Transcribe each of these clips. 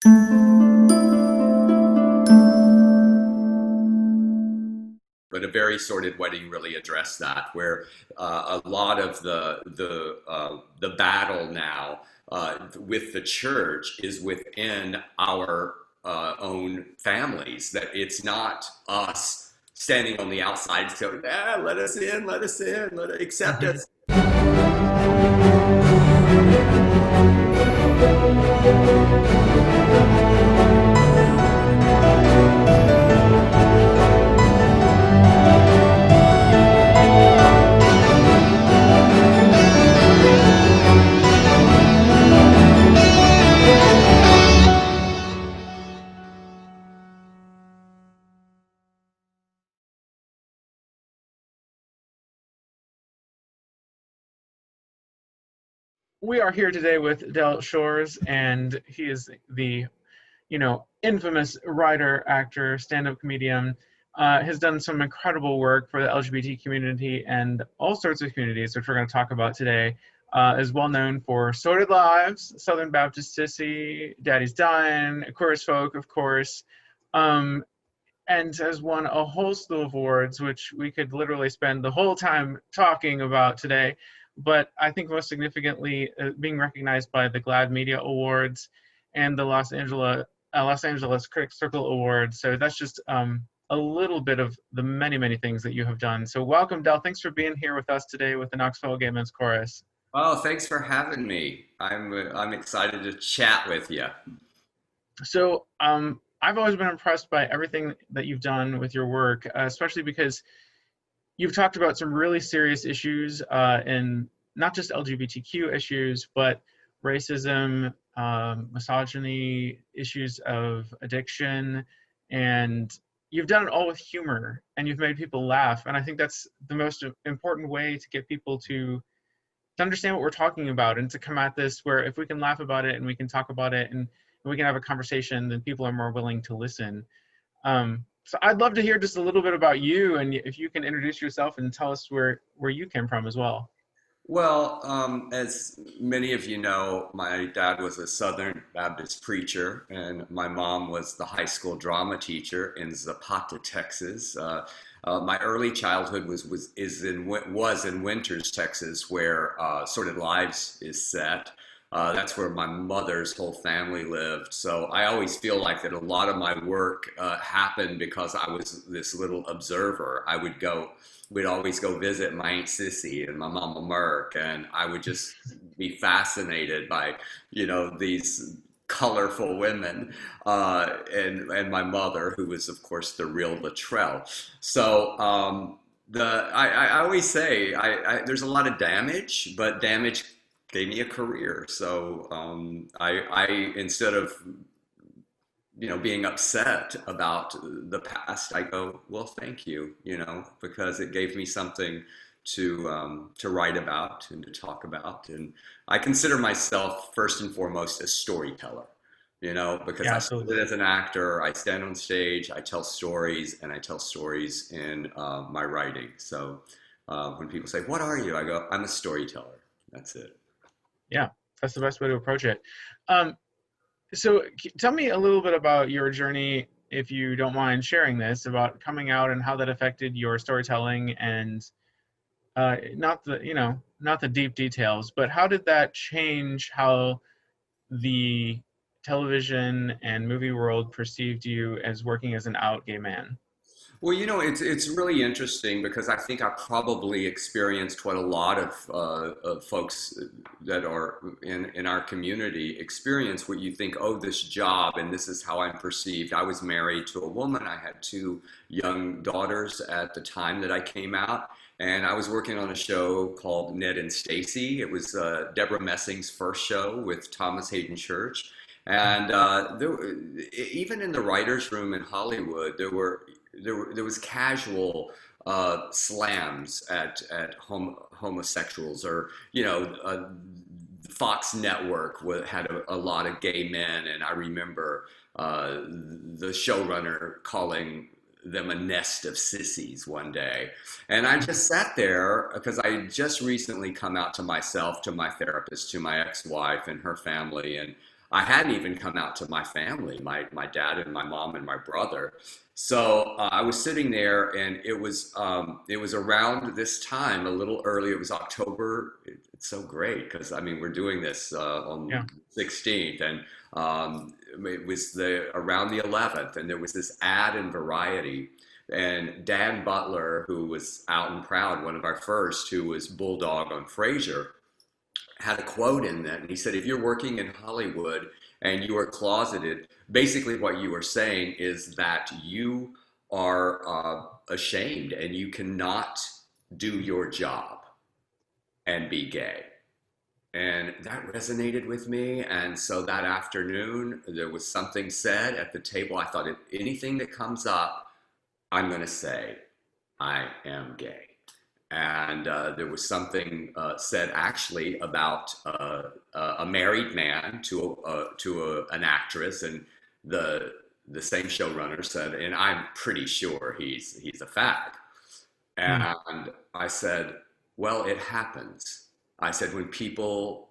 But a very sordid wedding really addressed that, where a lot of the battle now with the church is within our own families. That it's not us standing on the outside saying, ah, let us in, accept Mhm. us. We are here today with Del Shores, and he is the, infamous writer, actor, stand-up comedian. Has done some incredible work for the LGBT community and all sorts of communities, which we're going to talk about today. Is well known for Sordid Lives, Southern Baptist Sissy, Daddy's Dying, Chorus Folk, of course, um, and has won a whole slew of awards, which we could literally spend the whole time talking about today. But I think most significantly, being recognized by the GLAAD Media Awards and the Los Angeles Critics Circle Awards. So that's just a little bit of the many, many things that you have done. So welcome, Del. Thanks for being here with us today with the Knoxville Gay Men's Chorus. Oh, thanks for having me. I'm excited to chat with you. So I've always been impressed by everything that you've done with your work, especially because you've talked about some really serious issues in not just LGBTQ issues, but racism, misogyny, issues of addiction, and you've done it all with humor and you've made people laugh. And I think that's the most important way to get people to understand what we're talking about and to come at this where if we can laugh about it and we can talk about it and we can have a conversation, then people are more willing to listen. So I'd love to hear just a little bit about you, and if you can introduce yourself and tell us where you came from as well. Well, as many of you know, my dad was a Southern Baptist preacher, and my mom was the high school drama teacher in Zapata, Texas. My early childhood was in Winters, Texas, where Sordid Lives is set. That's where my mother's whole family lived. So I always feel like that a lot of my work happened because I was this little observer. We'd always go visit my Aunt Sissy and my Mama Merk, and I would just be fascinated by, these colorful women, and my mother, who was, of course, the real Latrell. So I always say there's a lot of damage, but damage gave me a career. So I instead of being upset about the past, I go, well, thank you, because it gave me something to write about and to talk about. And I consider myself first and foremost a storyteller, because Yeah, I absolutely. started as an actor. I stand on stage, I tell stories, and I tell stories in my writing. So when people say, "What are you?" I go, "I'm a storyteller." That's it. Yeah, that's the best way to approach it. Um, so tell me a little bit about your journey, if you don't mind sharing this, about coming out and how that affected your storytelling and not the deep details, but how did that change how the television and movie world perceived you as working as an out gay man? Well, it's really interesting because I think I probably experienced what a lot of folks that are in our community experience. What you think, oh, this job, and this is how I'm perceived. I was married to a woman. I had two young daughters at the time that I came out, and I was working on a show called Ned and Stacy. It was Deborah Messing's first show with Thomas Hayden Church. And even in the writers' room in Hollywood, there was casual slams at homosexuals, or Fox Network had a lot of gay men, and I remember the showrunner calling them a nest of sissies one day. And I just sat there because I just recently come out to myself, to my therapist, to my ex-wife and her family, and I hadn't even come out to my family, my dad and my mom and my brother. So I was sitting there, and it was around this time, a little early. It was October. It's so great because I mean we're doing this Yeah. on 16th, and it was the around the 11th, and there was this ad in Variety, and Dan Butler, who was Out and Proud, one of our first, who was Bulldog on Frasier, had a quote in that, and he said, "If you're working in Hollywood and you are closeted, basically what you are saying is that you are ashamed and you cannot do your job and be gay." And that resonated with me. And so that afternoon, there was something said at the table. I thought, if anything that comes up, I'm going to say, I am gay. And there was something said actually about a married man to an actress, and the same showrunner said, and I'm pretty sure he's a fag. Mm. And I said, well, it happens. I said, when people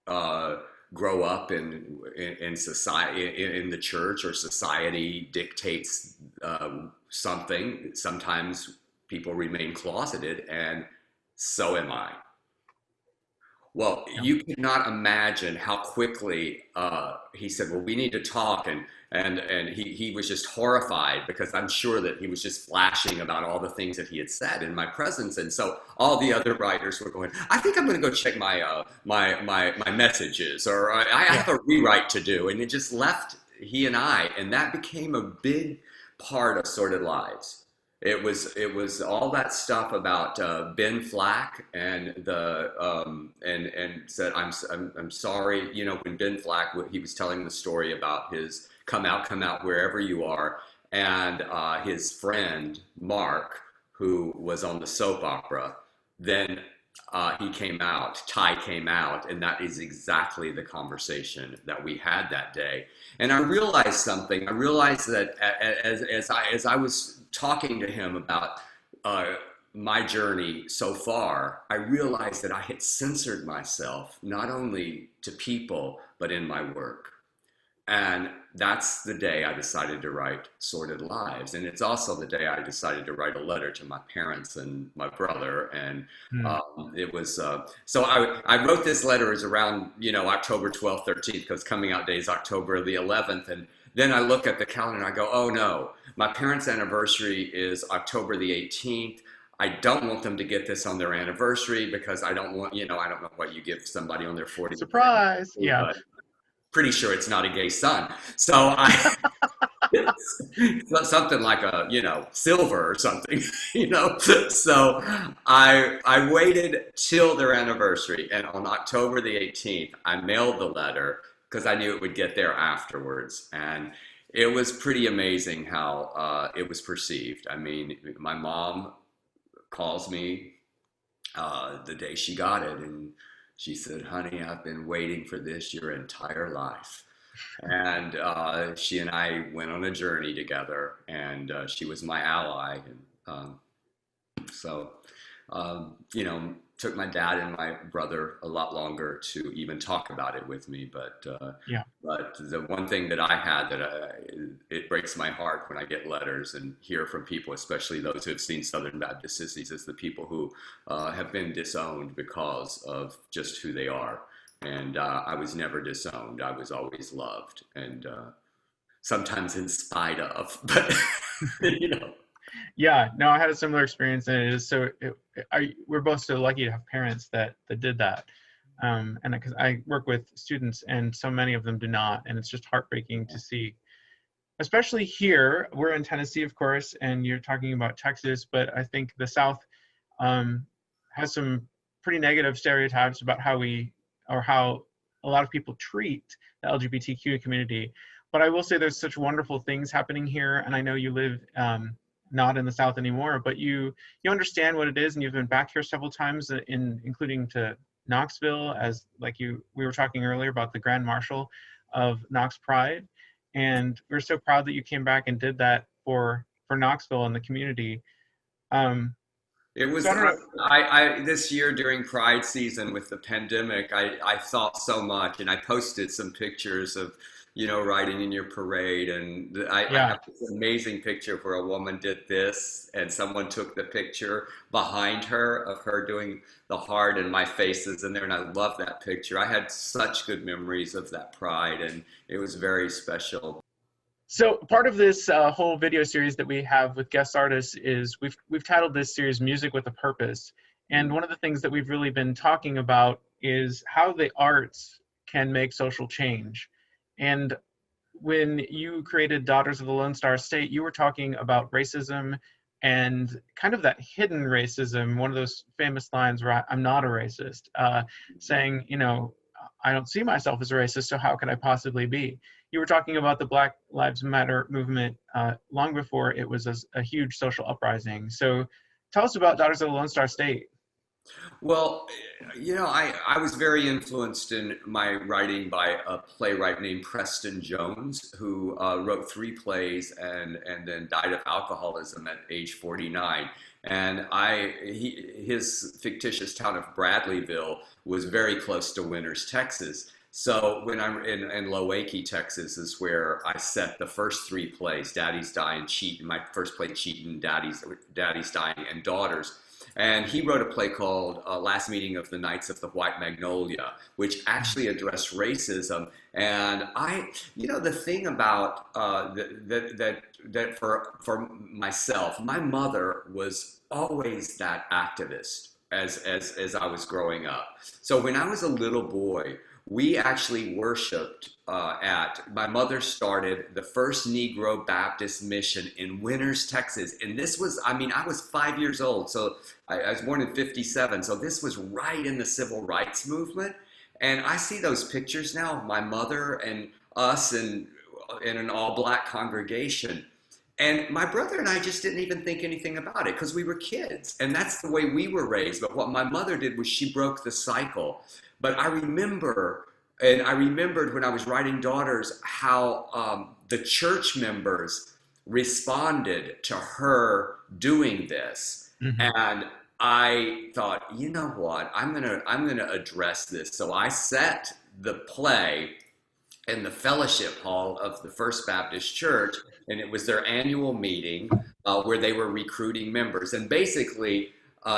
grow up in society, in the church, or society dictates something, sometimes people remain closeted, and so am I. Well, Yeah. you cannot imagine how quickly he said, "Well, we need to talk," and he was just horrified because I'm sure that he was just flashing about all the things that he had said in my presence, and so all the other writers were going, "I think I'm going to go check my messages, or I Yeah. have a rewrite to do," and it just left he and I, and that became a big part of Sordid Lives. It was all that stuff about Ben Flack and the and said, I'm sorry, you know, when Ben Flack, he was telling the story about his come out wherever you are, and his friend Mark, who was on the soap opera, then Ty came out, and that is exactly the conversation that we had that day. And I realized something. I realized that as I was talking to him about my journey so far, I realized that I had censored myself, not only to people, but in my work. And that's the day I decided to write Sordid Lives. And it's also the day I decided to write a letter to my parents and my brother. And Mm. it was, so I wrote this letter is around, you know, October 12th, 13th, because coming out day is October the 11th. And then I look at the calendar and I go, oh no, my parents' anniversary is October the 18th. I don't want them to get this on their anniversary because I don't want, you know, I don't know what you give somebody on their 40th Surprise. anniversary, Yeah. but pretty sure it's not a gay son. So I, something like a, you know, silver or something, you know. So I waited till their anniversary, and on October the 18th, I mailed the letter because I knew it would get there afterwards, and it was pretty amazing how it was perceived. I mean, my mom calls me the day she got it, and she said, "Honey, I've been waiting for this your entire life." And she and I went on a journey together, and she was my ally. And so, you know, took my dad and my brother a lot longer to even talk about it with me. Yeah. But the one thing that I had that it breaks my heart when I get letters and hear from people, especially those who have seen Southern Baptist Sissies, is the people who have been disowned because of just who they are. And I was never disowned. I was always loved, and sometimes in spite of. But you know, Yeah, no, I had a similar experience, and it is so. We're both so lucky to have parents that did that, and because I work with students, and so many of them do not, and it's just heartbreaking to see. Especially here, we're in Tennessee, of course, and you're talking about Texas, but I think the South um, has some pretty negative stereotypes about how a lot of people treat the LGBTQ community. But I will say there's such wonderful things happening here, and I know you live not in the South anymore, but you understand what it is, and you've been back here several times, including to Knoxville, as we were talking earlier about the Grand Marshal of Knox Pride, and we're so proud that you came back and did that for Knoxville and the community. Um, It was So I don't know. I this year during Pride season with the pandemic, I thought so much, and I posted some pictures of, riding in your parade, and I Yeah. have this amazing picture where a woman did this, and someone took the picture behind her of her doing the heart, and my face is in there, and I love that picture. I had such good memories of that Pride, and it was very special. So part of this whole video series that we have with guest artists is we've titled this series "Music with a Purpose," and one of the things that we've really been talking about is how the arts can make social change. And when you created Daughters of the Lone Star State, you were talking about racism and kind of that hidden racism. One of those famous lines where I'm not a racist, saying, I don't see myself as a racist, so how could I possibly be? You were talking about the Black Lives Matter movement long before it was a huge social uprising. So tell us about Daughters of the Lone Star State. Well, I was very influenced in my writing by a playwright named Preston Jones, who wrote 3 plays and then died of alcoholism at age 49. And his fictitious town of Bradleyville was very close to Winters, Texas. So when I'm in Lowakey, Texas, is where I set the first 3 plays: Daddy's Dying, Cheating. My first play, Cheating, Daddy's Dying, and Daughters. And he wrote a play called Last Meeting of the Knights of the White Magnolia, which actually addressed racism. And the thing about that for myself, my mother was always that activist as I was growing up. So when I was a little boy, we actually worshiped my mother started the first Negro Baptist mission in Winters, Texas. And this was, I was 5 years old. So I was born in 57. So this was right in the civil rights movement. And I see those pictures now of my mother and us in an all black congregation. And my brother and I just didn't even think anything about it because we were kids. And that's the way we were raised. But what my mother did was she broke the cycle. But I remembered when I was writing Daughters how the church members responded to her doing this. Mm-hmm. And I thought, you know what, I'm gonna address this. So I set the play in the fellowship hall of the First Baptist Church, and it was their annual meeting where they were recruiting members. And basically,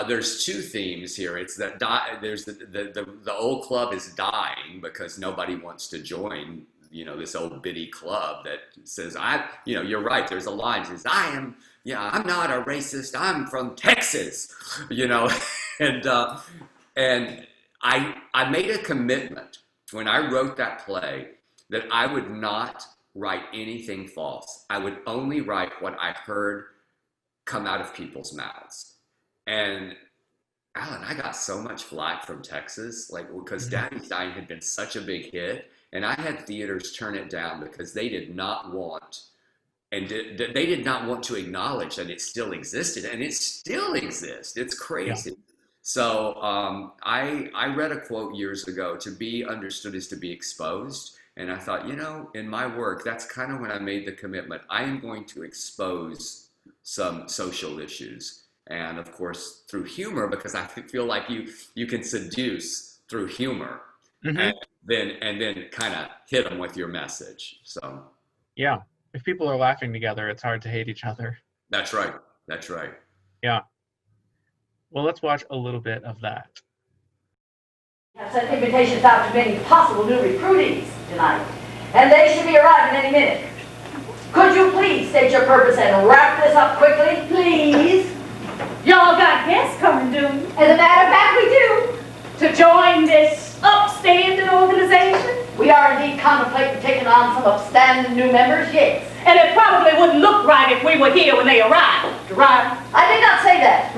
there's 2 themes here. It's that there's the old club is dying because nobody wants to join, this old bitty club that says, you're right. There's a line that says, I'm not a racist. I'm from Texas, and I made a commitment when I wrote that play that I would not write anything false. I would only write what I heard come out of people's mouths. And Alan, I got so much flack from Texas, because Daddy's Dying had been such a big hit, and I had theaters turn it down because they did not want, they did not want to acknowledge that it still existed, and it still exists. It's crazy. Yeah. So I read a quote years ago: "To be understood is to be exposed." And I thought, in my work, that's kind of when I made the commitment. I am going to expose some social issues. And of course, through humor, because I feel like you can seduce through humor, mm-hmm. and then kind of hit them with your message. So yeah, if people are laughing together, it's hard to hate each other. That's right. That's right. Yeah. Well, let's watch a little bit of that. I've sent invitations out to many possible new recruitees tonight, and they should be arriving any minute. Could you please state your purpose and wrap this up quickly, please? Y'all got guests coming, do you? As a matter of fact, we do. To join this upstanding organization? We are indeed contemplating taking on some upstanding new members, yes. And it probably wouldn't look right if we were here when they arrived, right? I did not say that.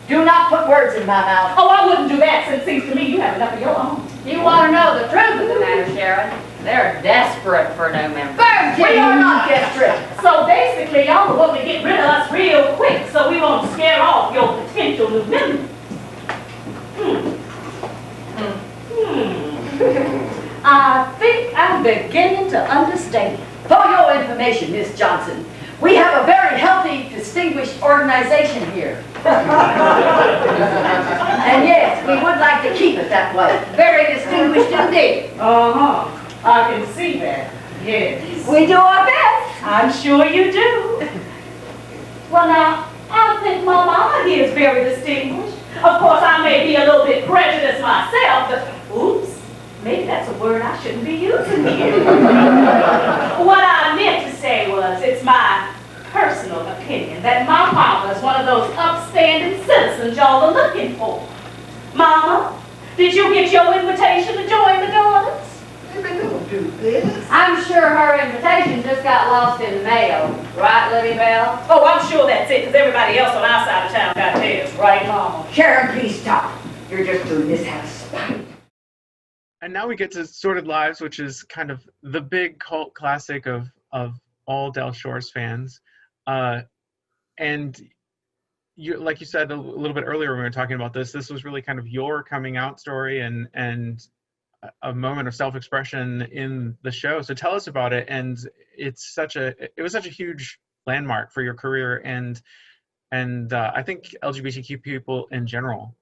Do not put words in my mouth. Oh, I wouldn't do that, since it seems to me you have enough of your own. You want to know the truth of the matter, Sharon? They're desperate for new members. We are not desperate. So basically, y'all are going to get rid of us real quick so we won't scare off your potential new members. I think I'm beginning to understand. For your information, Miss Johnson, we have a very healthy, distinguished organization here. And yes, we would like to keep it that way. Very distinguished indeed. Uh-huh. I can see that. Yes. We do our best. I'm sure you do. Well, now, I think my mama here is very distinguished. Of course, I may be a little bit prejudiced myself, but oops, maybe that's a word I shouldn't be using here. What I meant to say was, it's my personal opinion that my mama is one of those upstanding citizens y'all are looking for. Mama, did you get your invitation to join the daughters? Don't do this. I'm sure her invitation just got lost in the mail. Right, Libby Bell? Oh, I'm sure that's it, because everybody else on our side of town got theirs, right, Mama? Sharon, please stop. You're just doing this out of spite. And now we get to Sordid Lives, which is kind of the big cult classic of all Del Shores fans. And you, like you said a little bit earlier when we were talking about this was really kind of your coming out story and a moment of self-expression in the show. So tell us about it. And it was such a huge landmark for your career and I think LGBTQ people in general.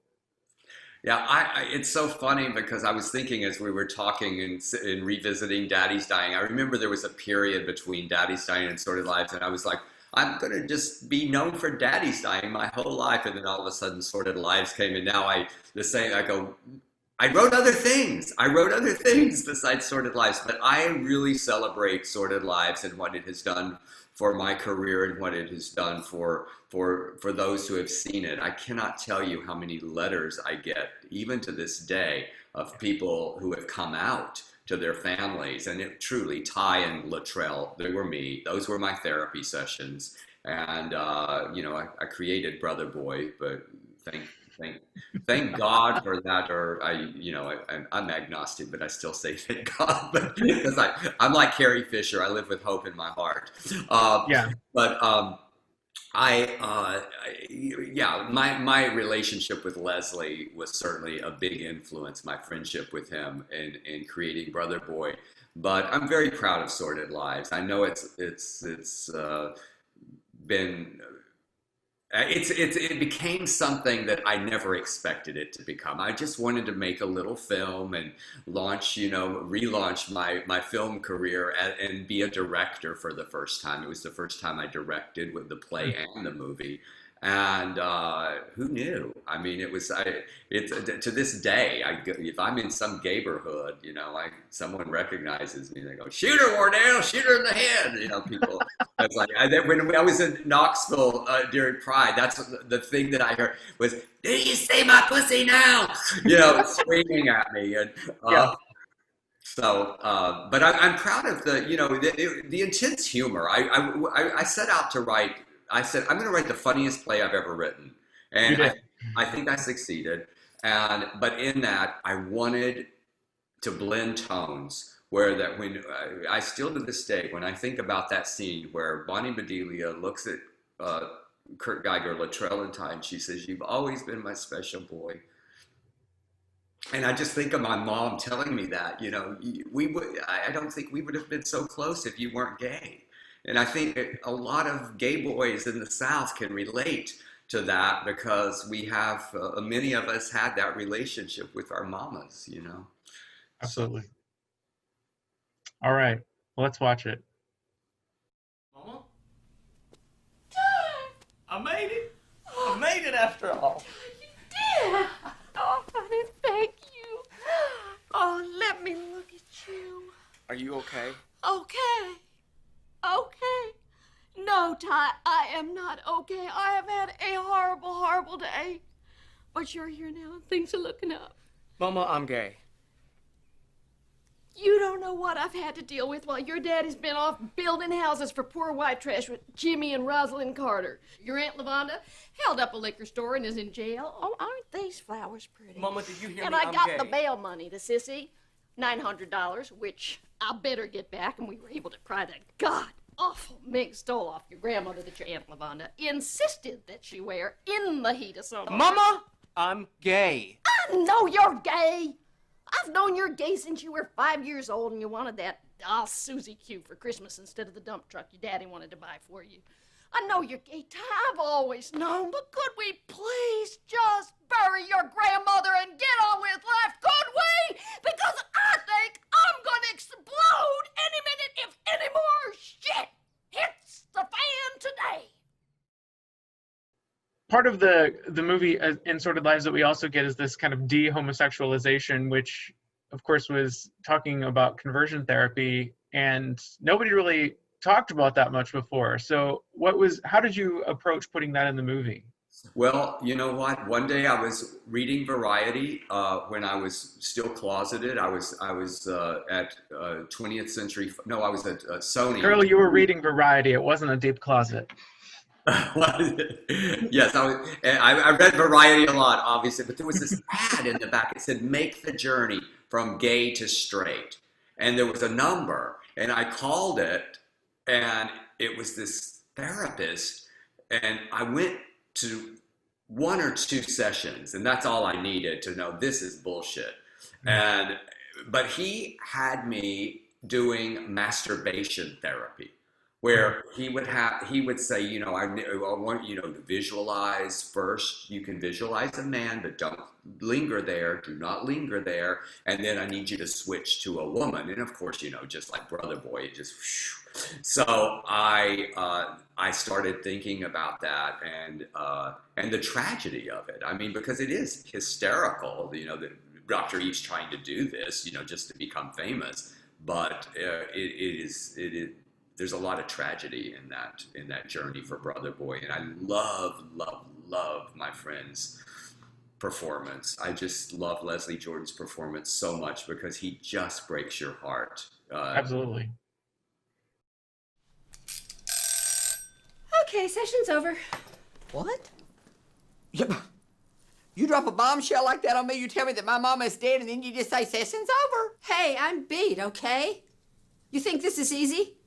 Yeah, it's so funny because I was thinking as we were talking and revisiting Daddy's Dying, I remember there was a period between Daddy's Dying and Sordid Lives, and I was like, I'm going to just be known for Daddy's Dying my whole life. And then all of a sudden Sordid Lives came, and now I wrote other things. I wrote other things besides Sordid Lives, but I really celebrate Sordid Lives and what it has done for my career and what it has done for those who have seen it. I cannot tell you how many letters I get, even to this day, of people who have come out to their families. And it truly, Ty and Latrell, they were me. Those were my therapy sessions. And, I created Brother Boy, but thank God for that. Or I'm agnostic, but I still say thank God, but because I'm like Carrie Fisher. I live with hope in my heart. But my relationship with Leslie was certainly a big influence. My friendship with him in creating Brother Boy. But I'm very proud of Sordid Lives. I know it became something that I never expected it to become. I just wanted to make a little film and relaunch my film career and be a director for the first time. It was the first time I directed with the play and the movie. And who knew? I mean, to this day, if I'm in some neighborhood, someone recognizes me, they go, "Shoot her, Wardell! Shoot her in the head!" People. It's like when I was in Knoxville during Pride, that's the thing that I heard was, "Do you see my pussy now?" Screaming at me, and but I'm proud of the intense humor. I set out to write. I said, I'm going to write the funniest play I've ever written. And I think I succeeded. But in that, I wanted to blend tones when I still to this day, when I think about that scene where Bonnie Bedelia looks at Kurt Geiger, Latrell and Ty, and she says, "You've always been my special boy." And I just think of my mom telling me that, I don't think we would have been so close if you weren't gay. And I think a lot of gay boys in the South can relate to that because we have, many of us had that relationship with our mamas, Absolutely. All right, well, let's watch it. Mama? I made it. I made it after all. You did. Oh, honey, thank you. Oh, let me look at you. Are you okay? Okay. No, Ty, I am not okay. I have had a horrible, horrible day. But you're here now and things are looking up. Mama, I'm gay. You don't know what I've had to deal with while your daddy's been off building houses for poor white trash with Jimmy and Rosalind Carter. Your Aunt Lavonda held up a liquor store and is in jail. Oh, aren't these flowers pretty? Mama, did you hear and me? I I'm got gay. the bail money to Sissy, $900, which I better get back, and we were able to pry the god-awful mink stole off your grandmother that your Aunt Lavonda insisted that she wear in the heat of summer. Mama, I'm gay. I know you're gay. I've known you're gay since you were 5 years old and you wanted that doll Susie Q for Christmas instead of the dump truck your daddy wanted to buy for you. I know you're gay, I've always known, but could we please just bury your grandmother and get on with life? Could we? Because I think I'm gonna explode any minute if any more shit hits the fan today. Part of the movie in Sordid Lives that we also get is this kind of de-homosexualization, which of course was talking about conversion therapy, and nobody really talked about that much before. So how did you approach putting that in the movie? Well, you know what? One day I was reading Variety when I was still closeted. I was at 20th Century. No, I was at Sony. Girl, you were reading Variety. It wasn't a deep closet. Yes, I read Variety a lot, obviously, but there was this ad in the back. It said, "Make the journey from gay to straight," and there was a number, and I called it, and it was this therapist, and I went to 1 or 2 sessions, and that's all I needed to know this is bullshit. But he had me doing masturbation therapy, where he would say, you know, I want you know to visualize first. You can visualize a man, but don't linger there. Do not linger there. And then I need you to switch to a woman. And of course, you know, just like Brother Boy, it just. Whew. So I started thinking about that and the tragedy of it. I mean, because it is hysterical. You know, that Dr. Eve's trying to do this, you know, just to become famous. But it is. There's a lot of tragedy in that journey for Brother Boy, and I love my friend's performance. I just love Leslie Jordan's performance so much because he just breaks your heart. Absolutely. Okay, session's over. What? You drop a bombshell like that on me, you tell me that my mama is dead, and then you just say session's over? Hey, I'm beat, okay? You think this is easy?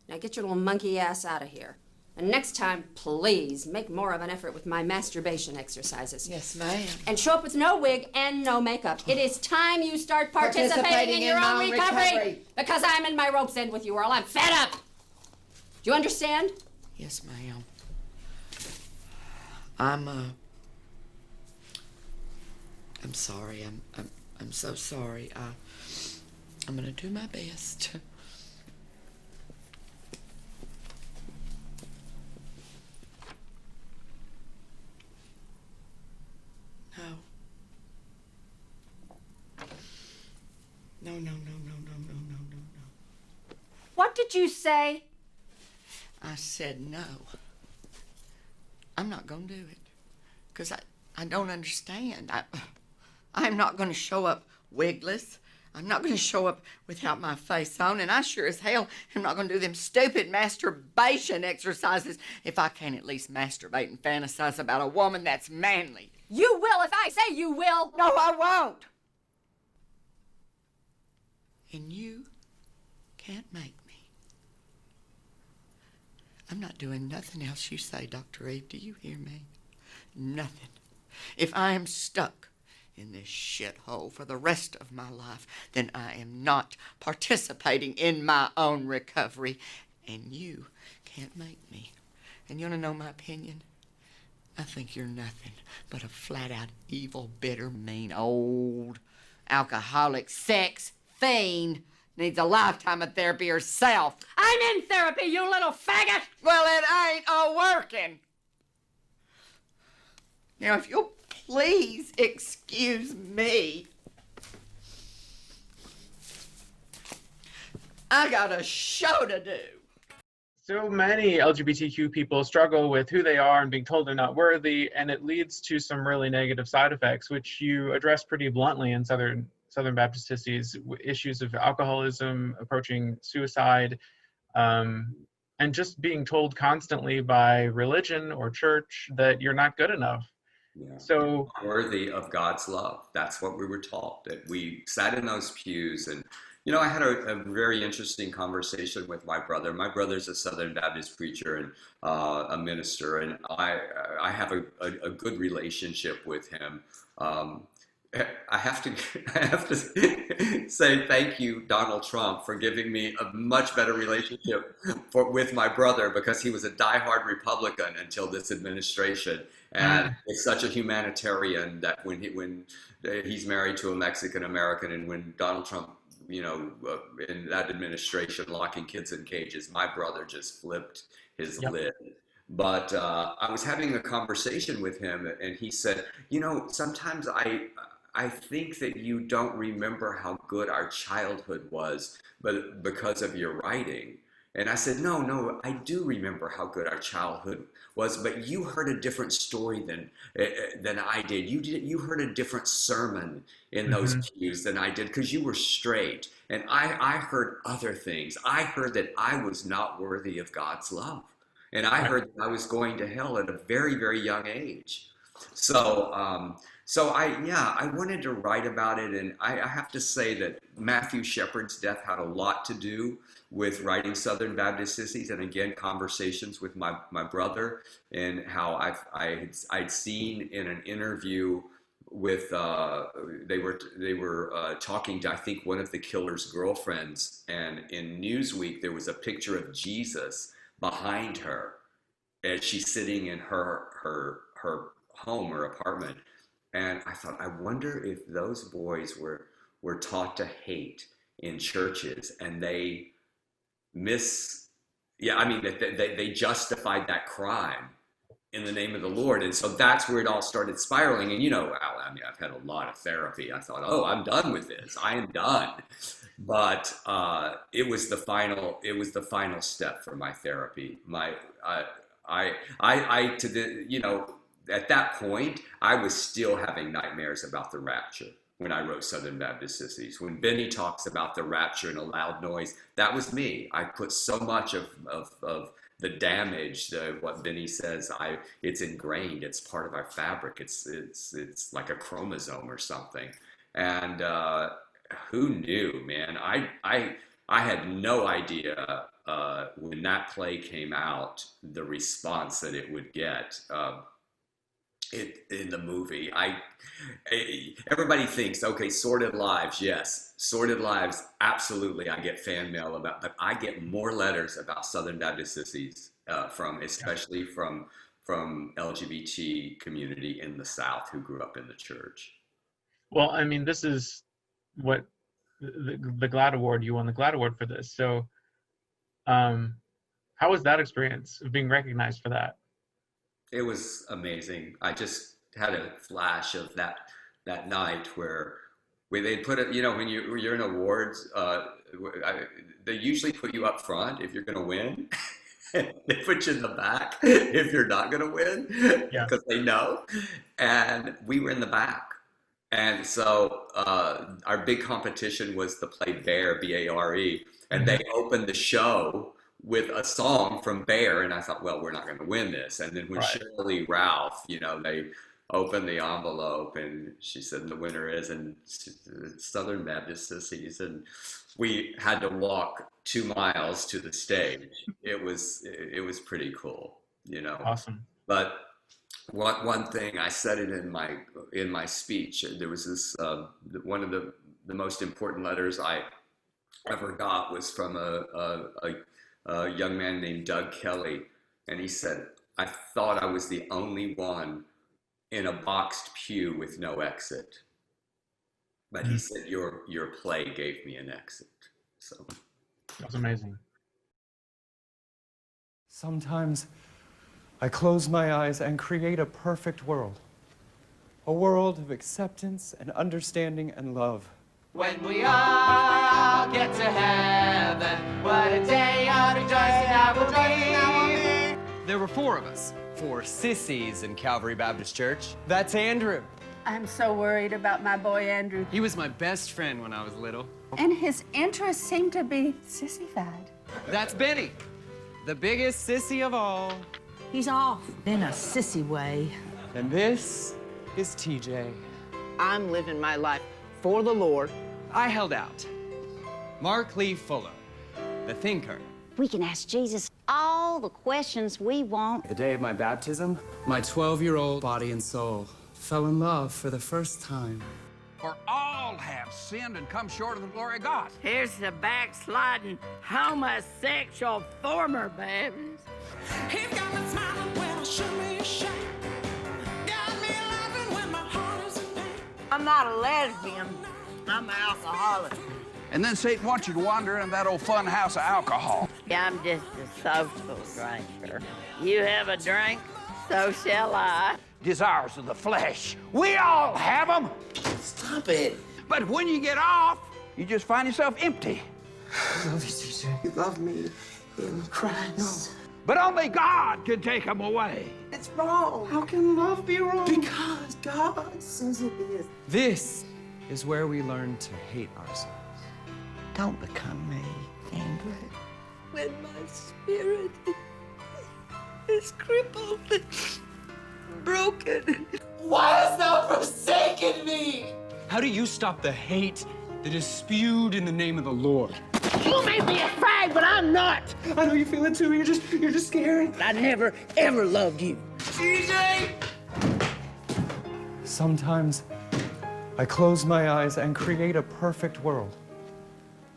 Now get your little monkey ass out of here. And next time, please, make more of an effort with my masturbation exercises. Yes, ma'am. And show up with no wig and no makeup. It is time you start participating in your own recovery. Because I'm in my rope's end with you, Earl. I'm fed up. Do you understand? Yes, ma'am. I'm sorry. I'm so sorry. I'm gonna do my best. No. What did you say? I said no. I'm not going to do it. Because I don't understand. I'm not going to show up wigless. I'm not going to show up without my face on. And I sure as hell am not going to do them stupid masturbation exercises if I can't at least masturbate and fantasize about a woman that's manly. You will if I say you will. No, I won't. And you can't make me. I'm not doing nothing else you say, Dr. Eve. Do you hear me? Nothing. If I am stuck in this shithole for the rest of my life, then I am not participating in my own recovery. And you can't make me. And you want to know my opinion? I think you're nothing but a flat-out evil, bitter, mean, old, alcoholic, sex fiend. Needs a lifetime of therapy herself. I'm in therapy, you little faggot! Well, it ain't a-working. Now, if you'll please excuse me, I got a show to do. So many LGBTQ people struggle with who they are and being told they're not worthy, and it leads to some really negative side effects, which you address pretty bluntly in Southern Baptist Sissies, issues of alcoholism, approaching suicide, and just being told constantly by religion or church that you're not good enough. Yeah. So worthy of God's love. That's what we were taught. That we sat in those pews, and you know, I had a very interesting conversation with my brother. My brother's a Southern Baptist preacher and a minister, and I have a good relationship with him. I have to say thank you, Donald Trump, for giving me a much better relationship with my brother, because he was a diehard Republican until this administration, and is such a humanitarian that when he's married to a Mexican American, and when Donald Trump, in that administration, locking kids in cages, my brother just flipped his lid. But I was having a conversation with him, and he said, sometimes I think that you don't remember how good our childhood was, but because of your writing. And I said, no, I do remember how good our childhood was, but you heard a different story than I did. You heard a different sermon in those pews than I did, because you were straight. And I heard other things. I heard that I was not worthy of God's love. And I heard that I was going to hell at a very, very young age. So I wanted to write about it, and I have to say that Matthew Shepard's death had a lot to do with writing Southern Baptist Sissies, and again, conversations with my brother, and how I'd seen in an interview with they were talking to, I think, one of the killer's girlfriends, and in Newsweek there was a picture of Jesus behind her as she's sitting in her home or apartment. And I thought, I wonder if those boys were taught to hate in churches, and they they justified that crime in the name of the Lord. And so that's where it all started spiraling. And Al, I've had a lot of therapy. I thought, I'm done with this. I am done. But it was the final step for my therapy. At that point, I was still having nightmares about the rapture when I wrote Southern Baptist Sissies. When Benny talks about the rapture in a loud noise, that was me. I put so much of the damage, what Benny says, it's ingrained. It's part of our fabric. It's like a chromosome or something. And who knew, man? I had no idea when that play came out, the response that it would get. In the movie, everybody thinks, okay, Sordid Lives, yes, Sordid Lives, absolutely, I get fan mail about, but I get more letters about Southern Baptist Sissies especially from LGBT community in the South who grew up in the church. Well, I mean, this is what the GLAAD Award, you won the GLAAD Award for this. So how was that experience of being recognized for that? It was amazing. I just had a flash of that night where they put it, when you're in awards, they usually put you up front if you're going to win. They put you in the back if you're not going to win, because they know. And we were in the back. And so our big competition was the play Bear, B-A-R-E, and they opened the show with a song from Bear, and I thought, well, we're not going to win this. And then when Shirley Ralph, they opened the envelope, and she said the winner is Southern Baptist Sissies, and we had to walk 2 miles to the stage. It was pretty cool, Awesome. But one thing, I said it in my speech. There was this one of the most important letters I ever got was from a young man named Doug Kelly, and he said, I thought I was the only one in a boxed pew with no exit, but he said your play gave me an exit. So that's amazing. Sometimes I close my eyes and create a perfect world, a world of acceptance and understanding and love. When we all get to heaven, what a day of rejoicing that will be. There were 4 of us, 4 sissies in Calvary Baptist Church. That's Andrew. I'm so worried about my boy Andrew. He was my best friend when I was little. And his interests seem to be sissified. That's Benny, the biggest sissy of all. He's off in a sissy way. And this is TJ. I'm living my life for the Lord. I held out. Mark Lee Fuller, the thinker. We can ask Jesus all the questions we want. The day of my baptism, my 12-year-old body and soul fell in love for the first time. For all have sinned and come short of the glory of God. Here's the backsliding homosexual former Baptist. He's got me smiling when I show me a shot. Got me laughing when my heart is in pain. I'm not a lesbian. I'm an alcoholic. And then Satan wants you to wander in that old fun house of alcohol. I'm just a social drinker. You have a drink, so shall I. Desires of the flesh. We all have them. Stop it. But when you get off, you just find yourself empty. I love you, CJ. You love me in Christ. But only God can take them away. It's wrong. How can love be wrong? Because God says it is. This is where we learn to hate ourselves. Don't become me, Andrew. When my spirit is crippled and broken. Why hast thou forsaken me? How do you stop the hate that is spewed in the name of the Lord? You may be afraid, but I'm not. I know you feel it too. You're just scared. I never, ever loved you. CJ! Sometimes I close my eyes and create a perfect world.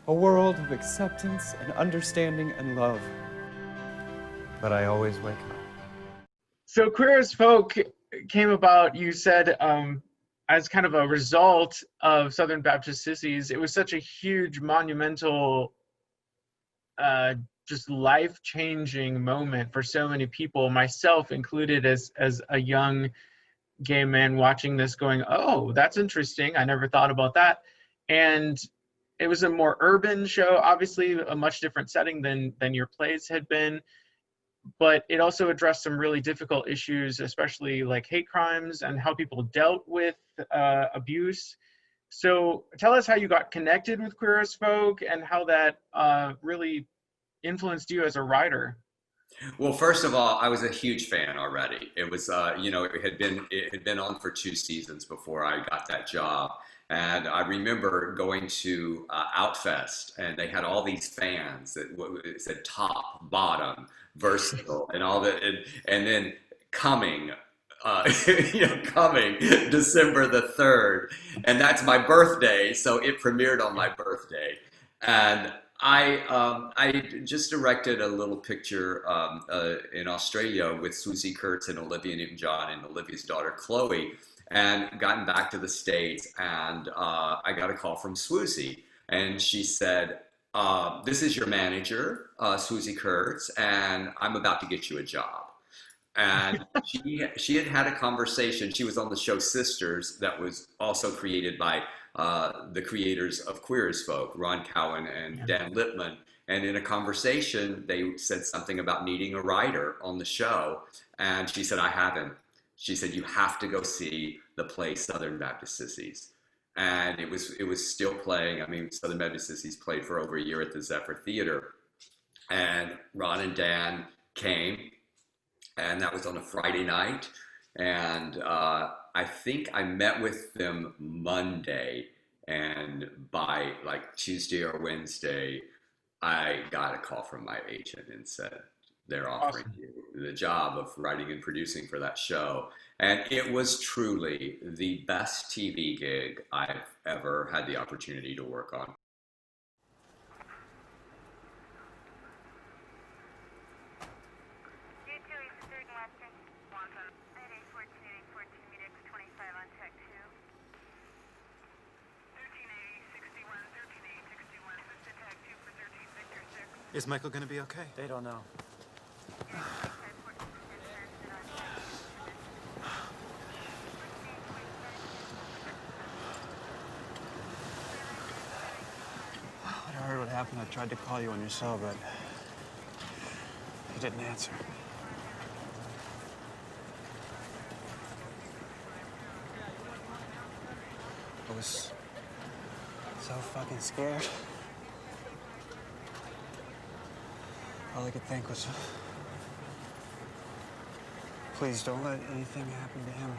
A world of acceptance and understanding and love. But I always wake up. So Queer as Folk came about, you said, as kind of a result of Southern Baptist Sissies. It was such a huge, monumental, just life-changing moment for so many people, myself included, as a young gay man watching this going, oh, that's interesting. I never thought about that. And it was a more urban show, obviously a much different setting than your plays had been. But it also addressed some really difficult issues, especially like hate crimes and how people dealt with abuse. So tell us how you got connected with Queer as Folk and how that really influenced you as a writer. Well, first of all, I was a huge fan already. It was, it had been on for 2 seasons before I got that job. And I remember going to Outfest, and they had all these fans that it said top, bottom, versatile, and all that, and then coming, coming December the 3rd, and that's my birthday, so it premiered on my birthday, and I just directed a little picture in Australia with Swoosie Kurtz and Olivia Newton-John and Olivia's daughter Chloe, and gotten back to the States, and I got a call from Swoosie, and she said, this is your manager, Swoosie Kurtz, and I'm about to get you a job. And she had a conversation. She was on the show Sisters that was also created by the creators of Queer as Folk, Ron Cowan and Dan Lippman. And in a conversation, they said something about needing a writer on the show. And she said, I haven't. She said, you have to go see the play Southern Baptist Sissies. And it was still playing. I mean, Southern Baptist Sissies played for over a year at the Zephyr Theater. And Ron and Dan came, and that was on a Friday night. And I think I met with them Monday, and by like Tuesday or Wednesday, I got a call from my agent and said, they're offering you the job of writing and producing for that show. And it was truly the best TV gig I've ever had the opportunity to work on. Is Michael gonna be okay? They don't know. When I heard what happened, I tried to call you on your cell, but you didn't answer. I was so fucking scared. All I could think was, please don't let anything happen to him.